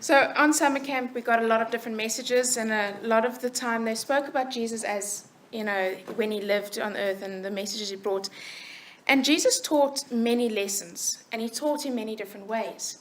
So on summer camp, we got a lot of different messages, and a lot of the time they spoke about Jesus as, when he lived on earth and the messages he brought. And Jesus taught many lessons, and he taught in many different ways.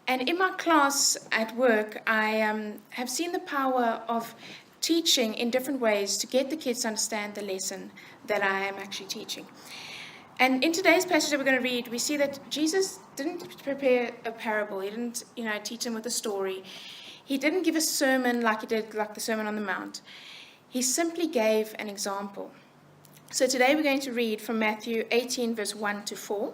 And in my class at work, I have seen the power of teaching in different ways to get the kids to understand the lesson that I am actually teaching. And in today's passage that we're going to read, we see that Jesus didn't prepare a parable. He didn't, teach them with a story. He didn't give a sermon like he did, like the Sermon on the Mount. He simply gave an example. So today we're going to read from Matthew 18, verse 1 to 4.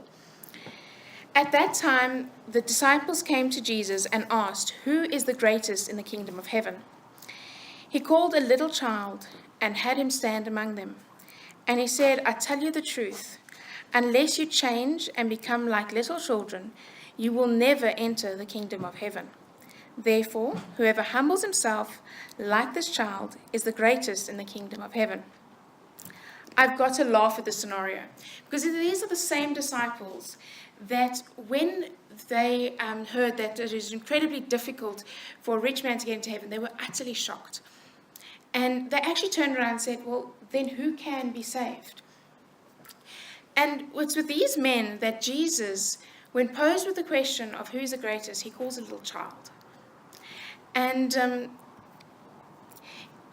At that time, the disciples came to Jesus and asked, "Who is the greatest in the kingdom of heaven?" He called a little child and had him stand among them. And he said, "I tell you the truth. Unless you change and become like little children, you will never enter the kingdom of heaven. Therefore, whoever humbles himself like this child is the greatest in the kingdom of heaven." I've got to laugh at this scenario, because these are the same disciples that when they heard that it is incredibly difficult for a rich man to get into heaven, they were utterly shocked. And they actually turned around and said, "Well, then who can be saved?" And it's with these men that Jesus, when posed with the question of who's the greatest, he calls a little child. And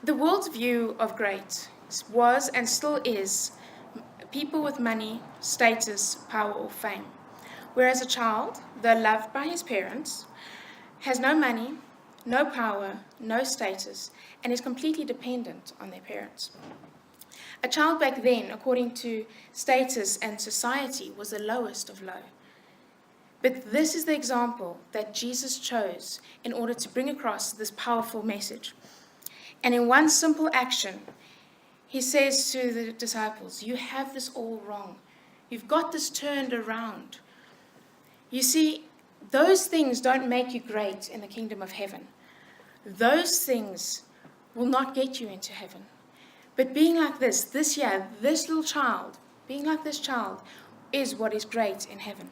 the world's view of great was and still is people with money, status, power, or fame. Whereas a child, though loved by his parents, has no money, no power, no status, and is completely dependent on their parents. A child back then, according to status and society, was the lowest of low. But this is the example that Jesus chose in order to bring across this powerful message. And in one simple action, he says to the disciples, "You have this all wrong. You've got this turned around. You see, those things don't make you great in the kingdom of heaven. Those things will not get you into heaven. But being like this little child, being like this child is what is great in heaven."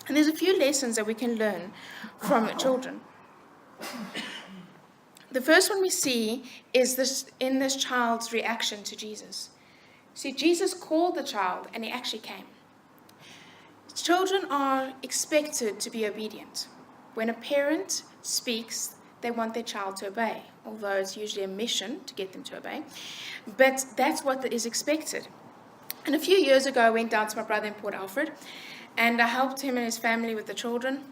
And there's a few lessons that we can learn from children. The first one we see is in this child's reaction to Jesus. See, Jesus called the child and he actually came. Children are expected to be obedient. When a parent speaks, they want their child to obey, although it's usually a mission to get them to obey. But that's what is expected. And a few years ago, I went down to my brother in Port Alfred, and I helped him and his family with the children.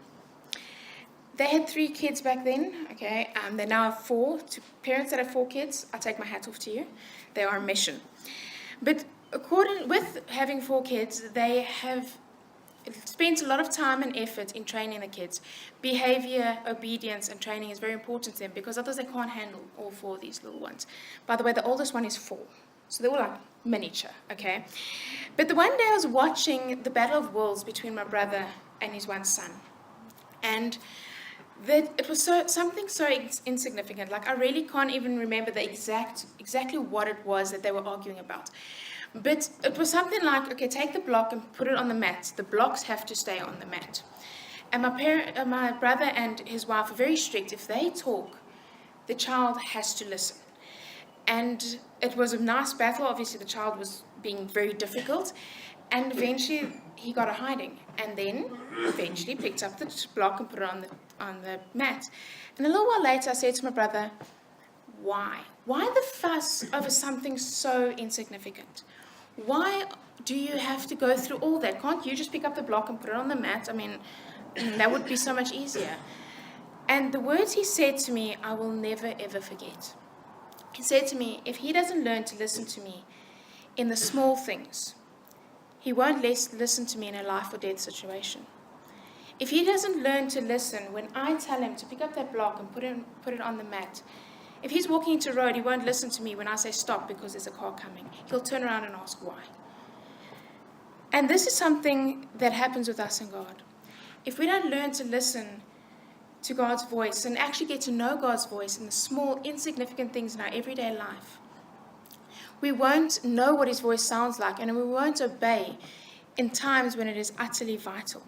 They had 3 kids back then, okay? They now have 4. To parents that have 4 kids, I take my hat off to you. They are a mission. But with having 4 kids, they have spent a lot of time and effort in training the kids. Behavior, obedience, and training is very important to them, because otherwise they can't handle all 4 of these little ones. By the way, the oldest one is 4. So they're all like miniature, okay? But the one day I was watching the Battle of Wills between my brother and his one son. And it was something so insignificant. Like, I really can't even remember exactly what it was that they were arguing about. But it was something like, okay, take the block and put it on the mat. The blocks have to stay on the mat. And my brother and his wife are very strict. If they talk, the child has to listen. And it was a nice battle. Obviously, the child was being very difficult. And eventually, he got a hiding. And then, eventually, picked up the block and put it on the mat. And a little while later, I said to my brother, "Why? Why the fuss over something so insignificant? Why do you have to go through all that? Can't you just pick up the block and put it on the mat? I mean, that would be so much easier." And the words he said to me, I will never, ever forget. He said to me, if he doesn't learn to listen to me in the small things, he won't listen to me in a life or death situation. If he doesn't learn to listen when I tell him to pick up that block and put it on the mat, if he's walking into a road, he won't listen to me when I say stop because there's a car coming. He'll turn around and ask why. And this is something that happens with us and God. If we don't learn to listen to God's voice and actually get to know God's voice in the small, insignificant things in our everyday life, we won't know what his voice sounds like, and we won't obey in times when it is utterly vital.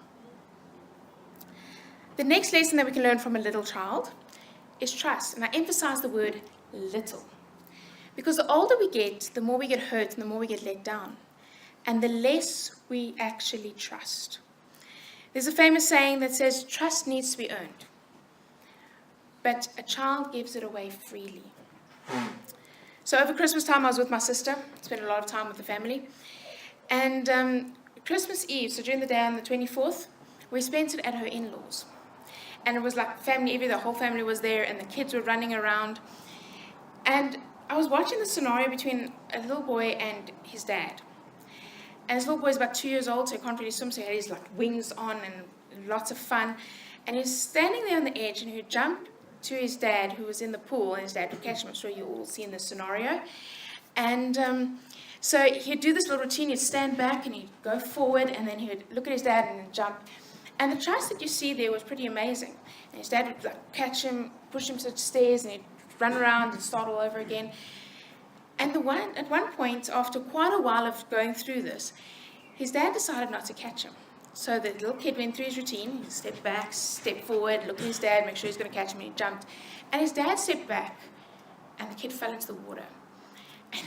The next lesson that we can learn from a little child is trust. And I emphasize the word little. Because the older we get, the more we get hurt and the more we get let down. And the less we actually trust. There's a famous saying that says, trust needs to be earned. But a child gives it away freely. So over Christmas time, I was with my sister. Spent a lot of time with the family. And Christmas Eve, so during the day on the 24th, we spent it at her in-laws. And it was like family, the whole family was there, and the kids were running around. And I was watching the scenario between a little boy and his dad. And his little boy is about 2 years old, so he can't really swim, so he had his wings on and lots of fun. And he's standing there on the edge, and he would jump to his dad, who was in the pool, and his dad would catch him. I'm sure you all seen this scenario. And so he'd do this little routine. He'd stand back, and he'd go forward, and then he would look at his dad and jump. And the trust that you see there was pretty amazing. And his dad would catch him, push him to the stairs, and he'd run around and start all over again. And at one point, after quite a while of going through this, his dad decided not to catch him. So the little kid went through his routine. He stepped back, stepped forward, looked at his dad, make sure he's going to catch him, and he jumped. And his dad stepped back, and the kid fell into the water. And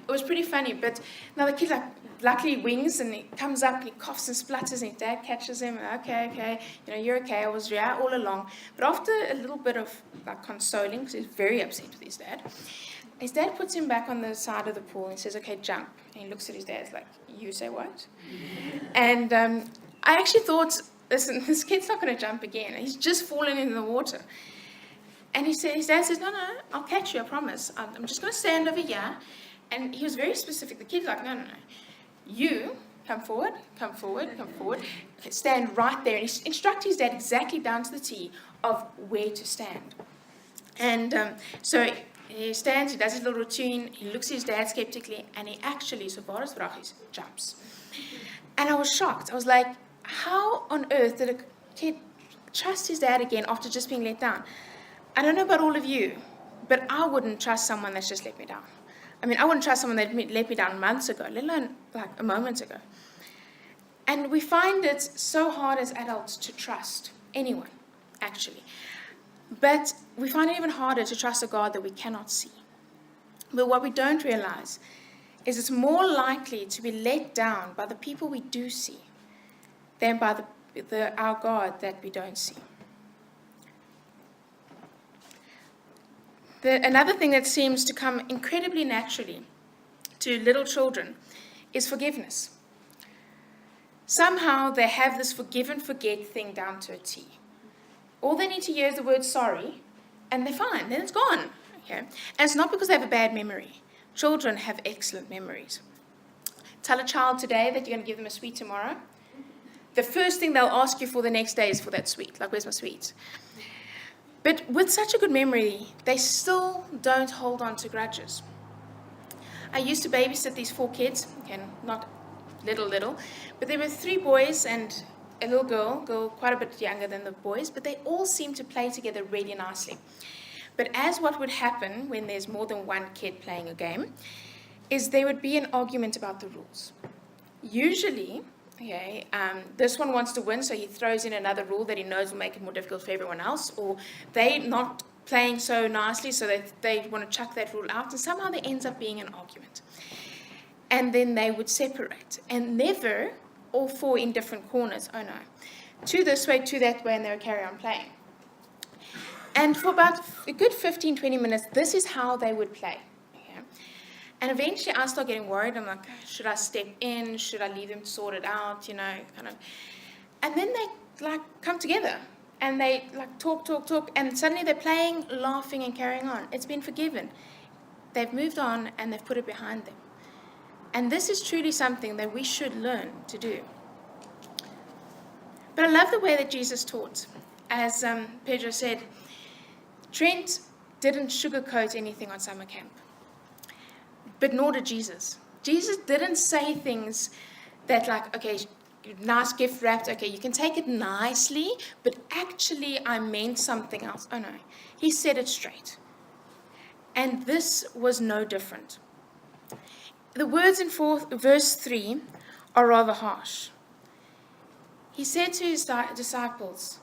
it was pretty funny, but now the kid, luckily wings, and he comes up, and he coughs and splutters, and his dad catches him, and okay, you're okay, I was all along. But after a little bit of consoling, because he's very upset with his dad puts him back on the side of the pool, and he says, okay, jump. And he looks at his dad, like, you say what? And I actually thought, listen, this kid's not going to jump again. He's just fallen into the water. And his dad says, no, I'll catch you, I promise. I'm just going to stand over here. And he was very specific. The kid's like, no. You come forward. Stand right there. And he instructed his dad exactly down to the T of where to stand. And so he stands, he does his little routine, he looks at his dad skeptically, and he actually, so far as vrachis, jumps. And I was shocked. I was like, how on earth did a kid trust his dad again after just being let down? I don't know about all of you, but I wouldn't trust someone that's just let me down. I mean, I wouldn't trust someone that let me down months ago, let alone a moment ago. And we find it so hard as adults to trust anyone, actually. But we find it even harder to trust a God that we cannot see. But what we don't realize is it's more likely to be let down by the people we do see than by our God that we don't see. Another thing that seems to come incredibly naturally to little children is forgiveness. Somehow they have this forgive and forget thing down to a T. All they need to hear is the word sorry, and they're fine. Then it's gone. Okay? And it's not because they have a bad memory. Children have excellent memories. Tell a child today that you're going to give them a sweet tomorrow. The first thing they'll ask you for the next day is for that sweet. Like, where's my sweet? But with such a good memory, they still don't hold on to grudges. I used to babysit these 4 kids, okay, not little, but there were 3 boys and a little girl quite a bit younger than the boys, but they all seemed to play together really nicely. But as what would happen when there's more than one kid playing a game, is there would be an argument about the rules. Usually, this one wants to win, so he throws in another rule that he knows will make it more difficult for everyone else, or they're not playing so nicely, so they want to chuck that rule out, and somehow there ends up being an argument. And then they would separate, and never all 4 in different corners. Oh no. 2 this way, 2 that way, and they would carry on playing. And for about a good 15, 20 minutes, this is how they would play. Okay? And eventually I start getting worried. I'm like, should I step in? Should I leave them sort it out? Kind of. And then they come together and they talk, and suddenly they're playing, laughing, and carrying on. It's been forgiven. They've moved on and they've put it behind them. And this is truly something that we should learn to do. But I love the way that Jesus taught. As Pedro said, Trent didn't sugarcoat anything on summer camp. But nor did Jesus. Jesus didn't say things that okay, nice gift wrapped, okay, you can take it nicely, but actually I meant something else. Oh no, he said it straight. And this was no different. The words in verse 3 are rather harsh. He said to his disciples,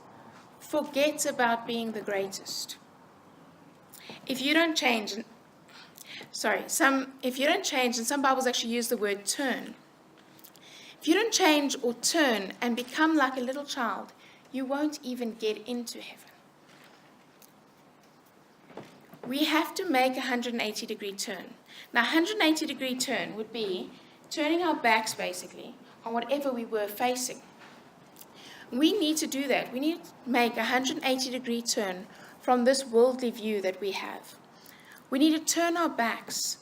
forget about being the greatest. If you don't change, and some Bibles actually use the word turn. If you don't change or turn and become like a little child, you won't even get into heaven. We have to make a 180-degree turn. Now, 180-degree turn would be turning our backs, basically, on whatever we were facing. We need to do that. We need to make a 180-degree turn from this worldly view that we have. We need to turn our backs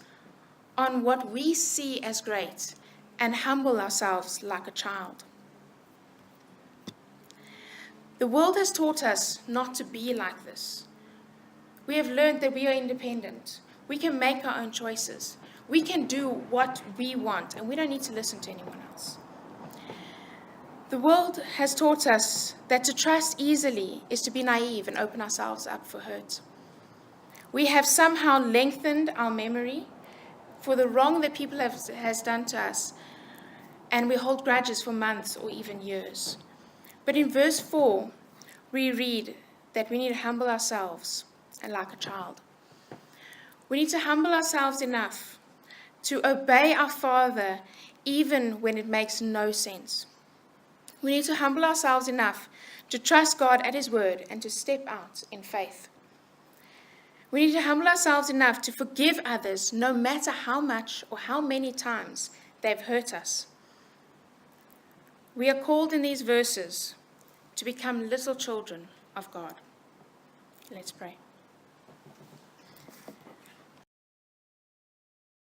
on what we see as great and humble ourselves like a child. The world has taught us not to be like this. We have learned that we are independent. We can make our own choices. We can do what we want, and we don't need to listen to anyone else. The world has taught us that to trust easily is to be naive and open ourselves up for hurt. We have somehow lengthened our memory for the wrong that people has done to us, and we hold grudges for months or even years. But in verse 4, we read that we need to humble ourselves and like a child. We need to humble ourselves enough to obey our Father even when it makes no sense. We need to humble ourselves enough to trust God at His word and to step out in faith. We need to humble ourselves enough to forgive others no matter how much or how many times they've hurt us. We are called in these verses to become little children of God. Let's pray.